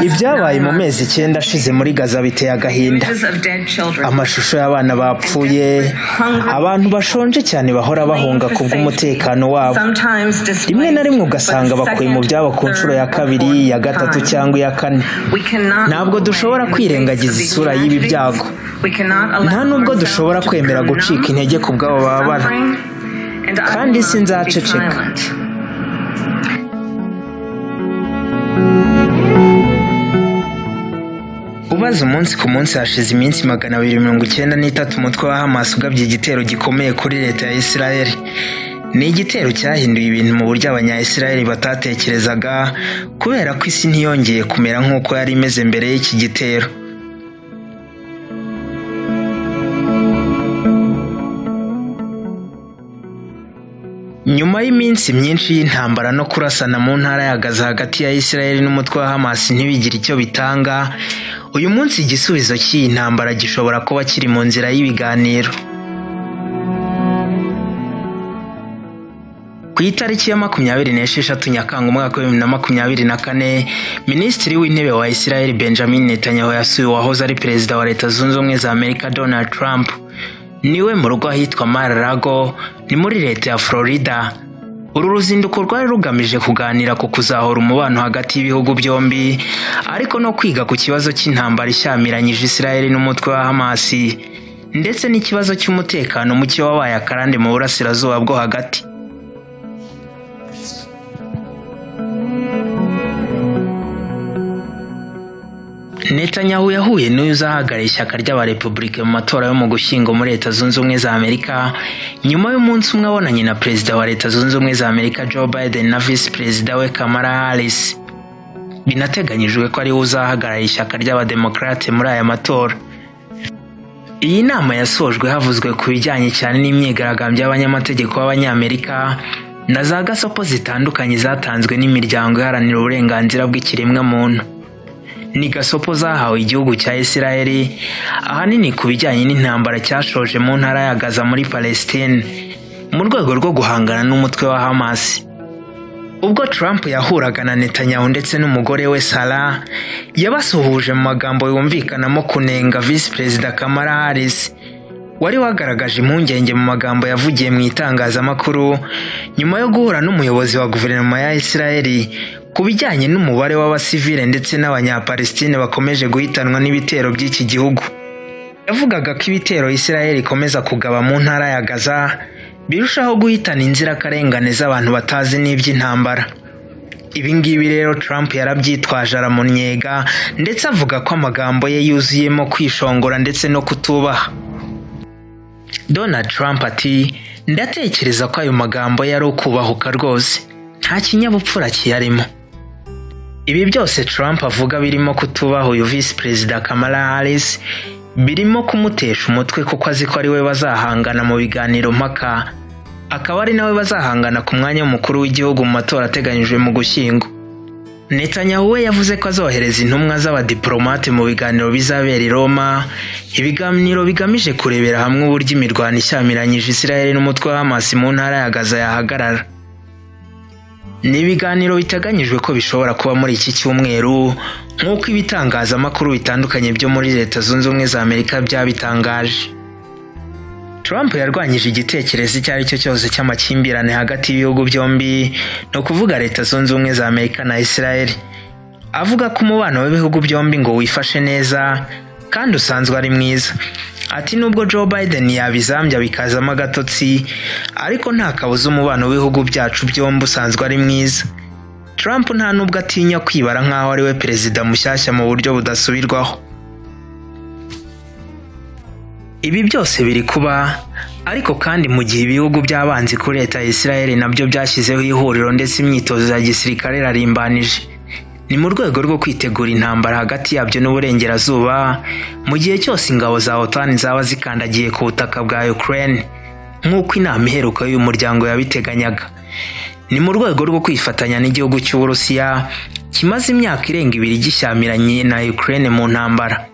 Ibyabaye mu mezi 9 ashize muri Gaza biteye agahinda. Amashusho y'abana bapfuye, abantu bashonje cyane bahora bahunga kubw'umutekano wabo. Rimwe na rimwe ugasanga bakuye mu byabo ku nshuro ya kabiri, ya gatatu cyangwa ya kane. Ntabwo dushobora kwirengagiza isura y'ibi byago. Nta nubwo dushobora kwemera gucika intege kubw'abo bababara. Kandi sinzaceceka. Ubaza umunsi ku munsi hashize iminsi 293 umutwe wa Hamas ugabye igitero gikomeye kuri leta ya Israel. Ni igitero cyahinduye ibintu mu buryo abanya-Israel batatekerezaga, kubera ko isi ntiyongeye kumera nk'uko yari imeze mbere y'iki gitero. Nyuma y'iminsi myinshi y'intambara no kurasana mu ntara ya Gaza hagati ya Israel n'umutwe wa Hamas ntibigire icyo bitanga, uyu munsi igisubizo cy'iyi ntambara gishobora kuba kiri mu nzira y'ibiganiro. Ku itariki ya 26 Nyakanga umwaka wa 2024, Minisitiri w'Intebe wa Israel Benjamin Netanyahu yasuye uwahoze ari perezida wa Leta Zunze Ubumwe za Amerika Donald Trump. Niwe mu rugo ahitwa Mar-a-Lago, ni muri leta ya Florida. Uru ruzinduko rwari rugamije kuganira ku kuzahora umubano hagati y'ibihugu byombi, ariko no kwiga ku kibazo cy'intambara ishyamiranyije Israel n'umutwe wa Hamas, ndetse n'ikibazo cy'umutekano muke wabaye akarande mu burasirazuba bwo hagati. Netanyahu yahuye n'uyu uzahagarara ishyaka ry'abarepublike mu matora yo mu Gushyingo muri Leta Zunze Ubumwe za Amerika, nyuma y'umunsi umwe abonanye na perezida wa Leta Zunze Ubumwe za Amerika Joe Biden na vice perezida we Kamala Harris. Binateganyijwe ko ari uzahagarara ishyaka ry'abademokrate muri aya matora. Iyi nama yasojwe havuzwe ku bijyanye cyane n'imyigaragambyo y'abanyamategeko b'Abanyamerika na za gasopo zitandukanye zatanzwe n'imiryango iharanira uburenganzira bw'ikiremwa muntu. Ni gasopo zahawe igihugu cya Israel ahanini ku bijyanye n'intambara cyashoje mu ntara ya Gaza muri Palestine mu rwego rwo guhangana n'umutwe wa Hamas. Ubwo Trump yahuraga na Netanyahu ndetse n'umugore we Sarah, yabasuhuje mu magambo yumvikanamo kunenga vice perezida Kamala Harris wari wagaragaje impungenge mu magambo yavugiye mu itangazamakuru nyuma yo guhura n'umuyobozi wa guverinoma ya Israel ku bijyanye n'umubare w'abasivile ndetse n'abanyapalestine bakomeje guhitanwa n'ibitero by'iki gihugu. Yavugaga ko ibitero Israel ikomeza kugaba mu ntara ya Gaza birushaho guhitana inzirakarengane z'abantu batazi n'iby'intambara. Ibi ngibi rero Trump yarabyitwaje aramunyega, ndetse avuga ko amagambo ye yuzuyemo kwishongora ndetse no kutubaha. Donald Trump ati, ndatekereza ko ayo magambo yari ukubahuka rwose, nta kinyabupfura kiyarimo. Ibi byose Trump avuga birimo kutubaha uyu vice perezida Kamala Harris, birimo kumutesha umutwe kuko azi ko ari we bazahangana mu biganiro mpaka, akaba ari nawe bazahangana ku mwanya w'umukuru w'igihugu mu matora ateganyijwe mu Gushyingo. Netanyahu we yavuze ko azohereza intumwa z'abadiplomate mu biganiro bizabera i Roma, ibiganiro bigamije kurebera hamwe uburyo imirwano ishyamiranyije Israel n'umutwe wa Hamas mu ntara ya Gaza yahagarara. Ni ibiganiro biteganyijwe ko bishobora kuba muri iki cyumweru nk'uko ibitangazamakuru bitandukanye byo muri Leta Zunze Ubumwe za Amerika byabitangaje. Trump yarwanyije igitekerezo icyo ari cyo cyose cy'amakimbirane hagati y'ibihugu byombi, no kuvuga Leta Zunze Ubumwe za Amerika na Israel, avuga ko umubano w'ibihugu byombi ngo wifashe neza kandi usanzwe ari mwiza. Ati nubwo Joe Biden yabizambya bikazamo agatotsi, ariko nta kabuza umubano w'ibihugu byacu byombi usanzwe ari mwiza. Trump nta nubwo atinya kwibara nk'aho ari we perezida mushyashya mu buryo budasubirwaho. Ibi byose biri kuba, ariko kandi mu gihe ibihugu by'abanzi kuri leta ya Israel nabyo byashyizeho ihuriro ndetse imyitozo ya gisirikare irarimbanije. Ni mu rwego rwo kwitegura intambara hagati yabyo n'uburengerazuba, mu gihe cyose ingabo za OTAN zaba zikandagiye ku butaka bwa Ukraine nk'uko inama iheruka y'uyu muryango yabiteganyaga. Ni mu rwego rwo kwifatanya n'igihugu cy'Uburusiya kimaze imyaka irenga 2 gishyamiranye na Ukraine mu ntambara.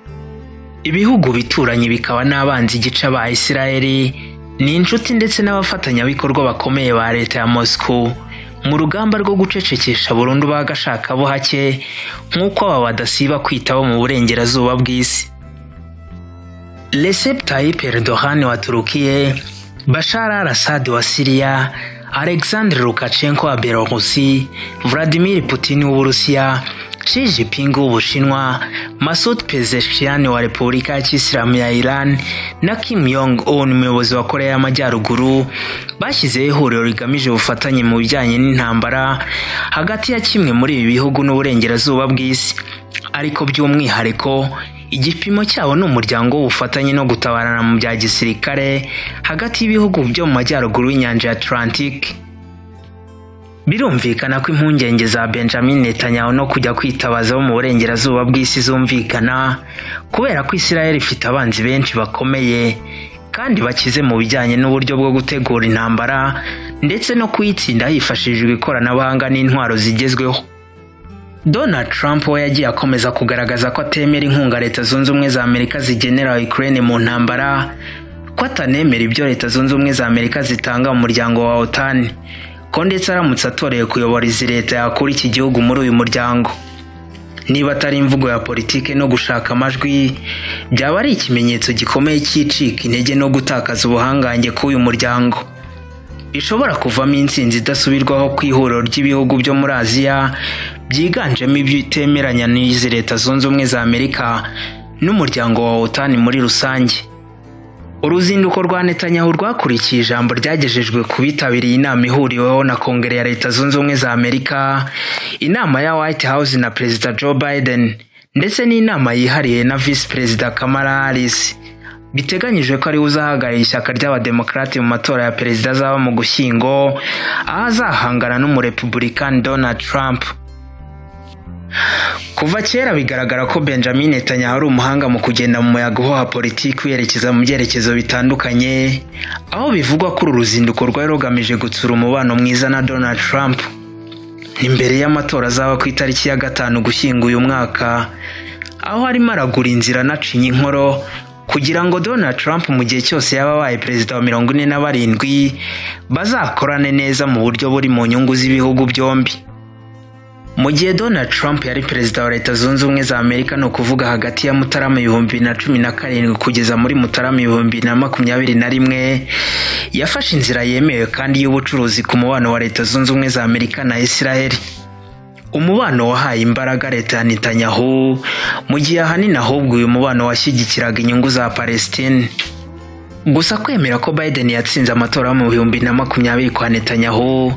Ibihugu bituranye bikaba n'abanzi gica ba Israel, ni inshuti ndetse n'abafatanyabikorwa bakomeye ba leta ya Moscow mu rugamba rwo gucecekesha burundu bagashaka bo hake nk'uko aba badasiba kwitabo mu burengerazuba bw'isi. Recep Tayyip Erdogan wa Turukiya, Bashar al-Assad wa Syria, Alexander Lukashenko wa Belarusi, Vladimir Putin w'Uburusiya, Xi Jinping w'Ubushinwa, Masoud Pezeshkian wa Repubulika ya Kisilamu ya Iran na Kim Jong-un umuyobozi wa Korea y'Amajyaruguru bashyizeho ihuriro rigamije ubufatanye mu bijyanye n'intambara hagati ya kimwe muri ibi bihugu n'uburengerazuba bw'isi, ariko by'umwihariko igipimo cyabo ni umuryango w'ubufatanye no gutabarana mu bya gisirikare hagati y'ibihugu byo mu majyaruguru y'inyanja ya Atlantique. Birumvikana ko impungenge za Benjamin Netanyahu no kujya kwitabaza bo mu burengerazuba bw'isi zumvikana kubera ko Israel ifite abanzi benshi bakomeye kandi bakize mu bijyanye n'uburyo bwo gutegura intambara ndetse no kuyitsinda hifashishijwe ikoranabuhanga n'intwaro zigezweho. Donald Trump we yagiye akomeza kugaragaza ko atemera inkunga Leta Zunze Ubumwe za Amerika zigenera Ukraine mu ntambara, ko atanemera ibyo Leta Zunze Ubumwe za Amerika zitanga mu muryango wa OTAN, ko ndetse aramutse atoreye kuyobora izi leta yakura iki gihugu muri uyu muryango. Niba atari imvugo ya politike no gushaka amajwi, byaba ari ikimenyetso gikomeye cy'icika intege no gutakaza ubuhangange k'uyu muryango. Bishobora kuvamo intsinzi idasubirwaho ku ihuriro ry'ibihugu byo muri Aziya byiganjemo ibitemeranya n'izi Leta Zunze Ubumwe za Amerika n'umuryango wa OTAN muri rusange. Uruzinduko rwa Netanyahu rwakurikiye ijambo ryagejejwe ku bitabiriye inama ihuriweho na Kongere ya Leta Zunze Ubumwe za Amerika, inama ya White House na Perezida Joe Biden ndetse n'inama yihariye na Vice Perezida Kamala Harris. Biteganyijwe ko ari uzahagararira ishyaka ry'Abademokrate mu matora ya perezida azaba mu Gushyingo, aho azahangana n'umurepublikani Donald Trump. Kuva kera bigaragara ko Benjamin Netanyahu ari umuhanga mu kugenda mu muyaga uhoha politiki werekeza mu byerekezo bitandukanye, aho bivugwa ko uru ruzinduko rwari rugamije gutsura umubano mwiza na Donald Trump. Imbere y'amatora azaba ku itariki ya 5 Ugushyingo uyu mwaka, aho arimo aragura inzira anacinya inkoro kugira ngo Donald Trump mu gihe cyose yaba abaye perezida wa 47 bazakorane neza mu buryo buri mu nyungu z'ibihugu byombi. Mu gihe Donald Trump yari perezida wa Leta Zunze Ubumwe za Amerika, no kuvuga hagati ya Mutarama 2017 kugeza muri Mutarama 2021, yafashe inzira yemewe kandi y'ubucuruzi ku mubano wa Leta Zunze Ubumwe za Amerika na Israel. Umubano wahaye imbaraga leta ya Netanyahu mu gihe ahanini ahubwo uyu mubano washyigikiraga inyungu za Palestine. Gusa kwemera ko Biden yatsinze amatora mu 2020 kwa Netanyahu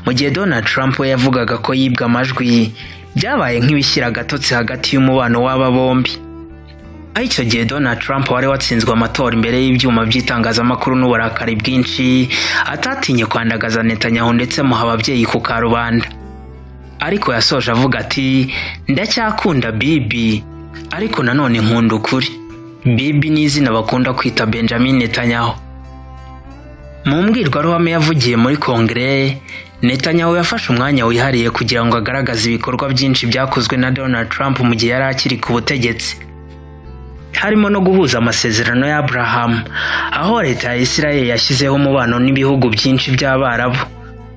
mu gihe Donald Trump we yavugaga ko yibwa amajwi, byabaye nk'ibishyira agatotsi hagati y'umubano w'aba bombi. Aho icyo gihe Donald Trump wari watsinzwe amatora imbere y'ibyuma by'itangazamakuru n'uburakari bwinshi, atatinye kwandagaza Netanyahu ndetse muha ababyeyi ku karubanda. Ariko yasoje avuga ati, ndacyakunda Bibi ariko nanone nkunda ukuri. Bibi ni izina bakunda kwita Benjamin Netanyahu. Mu mbwirwaruhame yavugiye muri Kongere, Netanyahu yafashe umwanya wihariye kugira ngo agaragaze ibikorwa byinshi byakozwe na Donald Trump mu gihe yari akiri ku butegetsi, harimo no guhuza amasezerano ya Abraham, aho leta ya Israel yashyizeho umubano n'ibihugu byinshi by'Abarabu,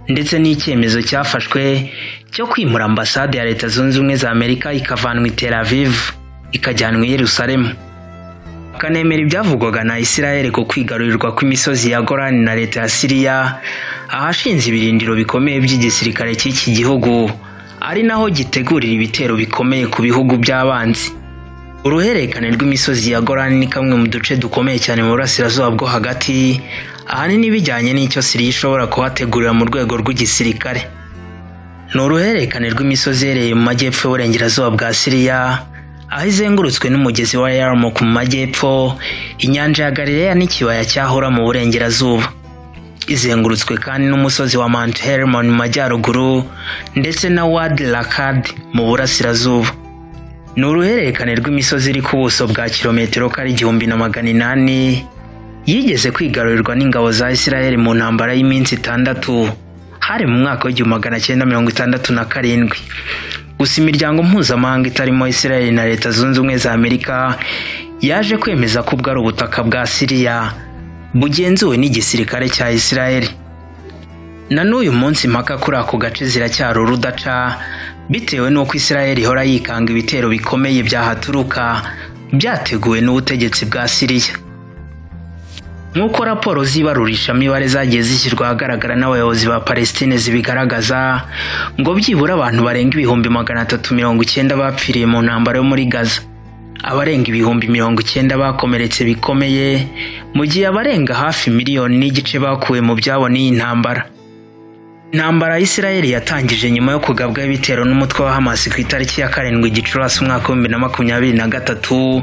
ndetse n'icyemezo cyafashwe cyo kwimura ambasade ya Leta Zunze Ubumwe za Amerika ikavanwa i Tel Aviv ikajyanwa i Yerusalemu. Akanemera ibyavugwaga na Israel ku kwigarurirwa kw'imisozi ya Golani na leta ya Syria, ahashinze ibirindiro bikomeye by'igisirikare cy'iki gihugu, ari naho gitegurira ibitero bikomeye ku bihugu by'abanzi. Uruhererekane rw'imisozi ya Golani ni kamwe mu duce dukomeye cyane mu burasirazuba bwo hagati, ahanini bijyanye n'icyo Syria ishobora kuhategurira mu rwego rw'igisirikare. Ni uruhererekane rw'imisozi iherereye mu majyepfo y'uburengerazuba bwa Syria, aho izengurutswe n'umugezi wa Yarmouk mu majyepfo, inyanja ya Galileya n'ikibaya cya Hora mu burengerazuba. Izengurutswe kandi n'umusozi wa Mount Hermon mu majyaruguru ndetse na Wadi Lakad mu burasirazuba. Ni uruhererekane rw'imisozi iri ku buso bwa kilometero kari 1800, yigeze kwigarurirwa n'ingabo za Israel mu ntambara y'iminsi 6 hari mu mwaka wa 1967. Gusa imiryango mpuzamahanga itarimo Israel na Leta Zunze Ubumwe za Amerika yaje kwemeza ko bwari ubutaka bwa Syria bugenzuwe n'igisirikare cya Israel. na n'uyu munsi impaka kuri ako gace ziracyari urudaca bitewe n'uko Israel ihora yikanga ibitero bikomeye byahaturuka byateguwe n'ubutegetsi bwa Syria. Nk'uko raporo z'ibarurishamibare zagiye zishyirwa ahagaragara n'abayobozi ba Palestine zibigaragaza, ngo byibura abantu barenga 390 bapfiriye mu ntambara yo muri Gaza, abarenga 90,000 bakomeretse bikomeye, mu gihe abarenga hafi 1,5 miliyoni bakuwe mu byabo n'iyi ntambara. Intambara Israel yatangije nyuma yo kugabwa ibitero n'umutwe wa Hamas ku itariki ya 7 Gicurasi umwaka wa 2023,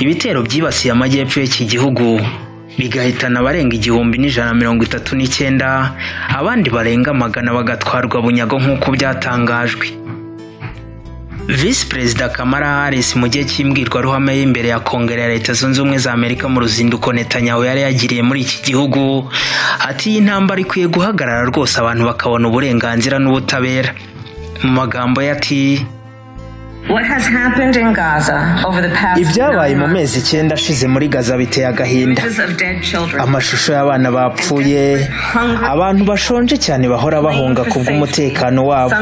ibitero byibasiye amajyepfo y'iki gihugu bigahitana abarenga 1,139, abandi barenga 100 bagatwarwa bunyago nk'uko byatangajwe. Vice Perezida Kamala Harris mu gihe cy'imbwirwaruhame y'imbere ya Kongere ya Leta Zunze Ubumwe za Amerika mu ruzinduko Netanyahu yari yagiriye muri iki gihugu, ati iyi ntambara ikwiye guhagarara rwose abantu bakabona uburenganzira n'ubutabera. Mu magambo yati ibyabaye mu mezi 9 ashize muri Gaza biteye agahinda. Amashusho y'abana bapfuye, abantu bashonje cyane bahora bahunga kubw'umutekano wabo.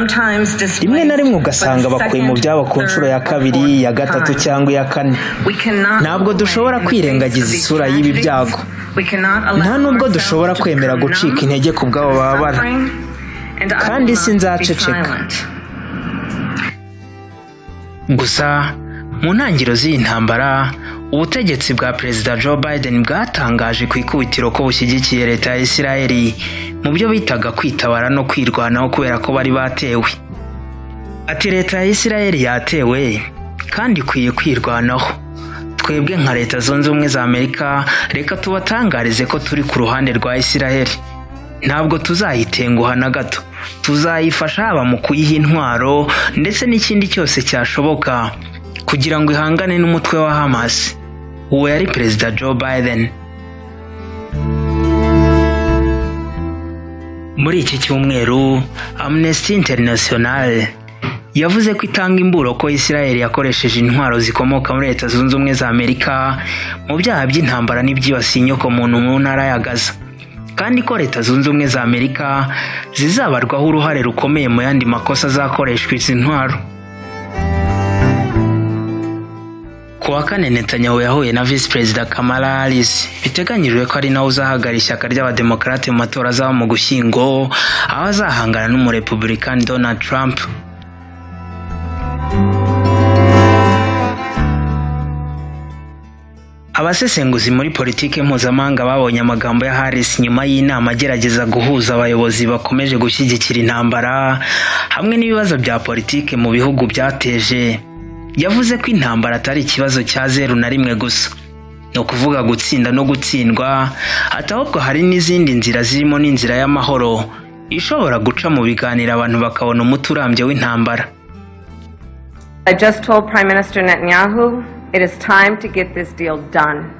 Rimwe na rimwe ugasanga bakuye mu byabo ku nshuro ya 2, ya 3 cyangwa ya 4. Ntabwo dushobora kwirengagiza isura y'ibi byago. Nta nubwo dushobora kwemera gucika intege kubw'abo bababara. Kandi sinzaceceka. Gusa mu ntangiriro z'iyi ntambara, ubutegetsi bwa Perezida Joe Biden bwatangaje ku ikubitiro ko bushyigikiye leta ya Israel mu byo bitaga kwitabara no kwirwanaho kubera ko bari batewe. Ati leta ya Israel yatewe kandi ikwiye kwirwanaho. Twebwe nka Leta Zunze Ubumwe za Amerika reka tubatangarize ko turi ku ruhande rwa Israel. Ntabwo tuzayitenguha na gato. Tuzayifasha haba mu kuyiha intwaro ndetse n'ikindi cyose cyashoboka kugira ngo ihangane n'umutwe wa Hamas. Uwo yari Perezida Joe Biden. Muri iki cyumweru, Amnesty International yavuze ko itanga imburo ko Israel yakoresheje intwaro zikomoka muri Leta Zunze Ubumwe za Amerika mu byaha by'intambara n'ibyibasiye inyokomuntu mu ntara ya Gaza, kandi ko Leta Zunze Ubumwe za Amerika zizabarwaho uruhare rukomeye mu yandi makosa azakoreshwa izi ntwaro. Ku wa 4 Netanyahu yahuye na Vice Perezida Kamala Harris, biteganyijwe ko ari nawe uzahagarara ishyaka ry'abademokarate mu matora azaba mu Gushyingo, aho azahangana n'umurepublikani Donald Trump. Abasesenguzi muri politike mpuzamahanga babonye amagambo ya Harris nyuma y'inama agerageza guhuza abayobozi bakomeje gushyigikira intambara hamwe n'ibibazo bya politike mu bihugu byateje. Yavuze ko intambara atari ikibazo cya 0 gusa, no kuvuga gutsinda no gutsindwa, atahubwo hari n'izindi nzira zirimo n'inzira y'amahoro ishobora guca mu biganiro abantu bakabona umuti urambye w'intambara. I just told Prime Minister Netanyahu it is time to get this deal done.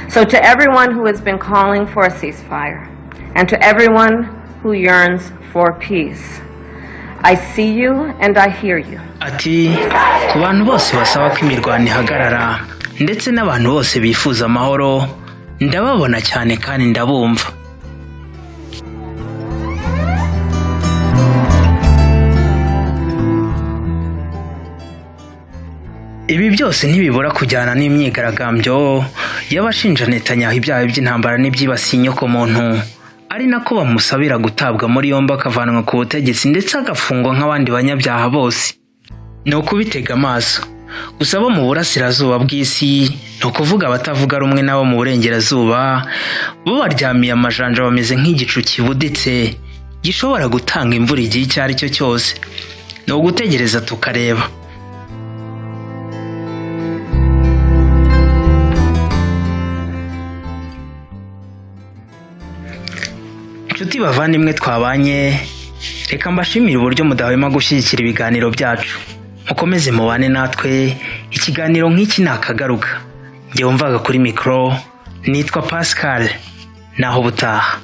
So to everyone who has been calling for a ceasefire, and to everyone who yearns for peace, I see you and I hear you. Ati ku bantu bose basaba ko imirwano ihagarara ndetse n'abantu bose bifuza amahoro, ndababona cyane kandi ndabumva. Ibi byose ntibibura kujyana n'imyigaragambyo y'abashinja Netanyahu ibyaha by'intambara n'ibyibasiye inyokomuntu, ari nako bamusabira gutabwa muri yombi akavanwa ku butegetsi ndetse agafungwa nk'abandi banyabyaha bose. Ni ukubitega amaso. Gusa bo mu burasirazuba bw'isi, no kuvuga abatavuga rumwe nabo mu burengerazuba, bo baryamiye amajanja bameze nk'igicu kibuditse gishobora gutanga imvura igihe icyo ari cyo cyose. No gutegereza tukareba. Inshuti bavandimwe twabanye, reka mbashimire uburyo mudahwema gushyigikira ibiganiro byacu. Mukomeze mubane natwe, ikiganiro nk'iki nakagaruka. Njye wumvaga kuri mikro, nitwa Pascal, naho butaha.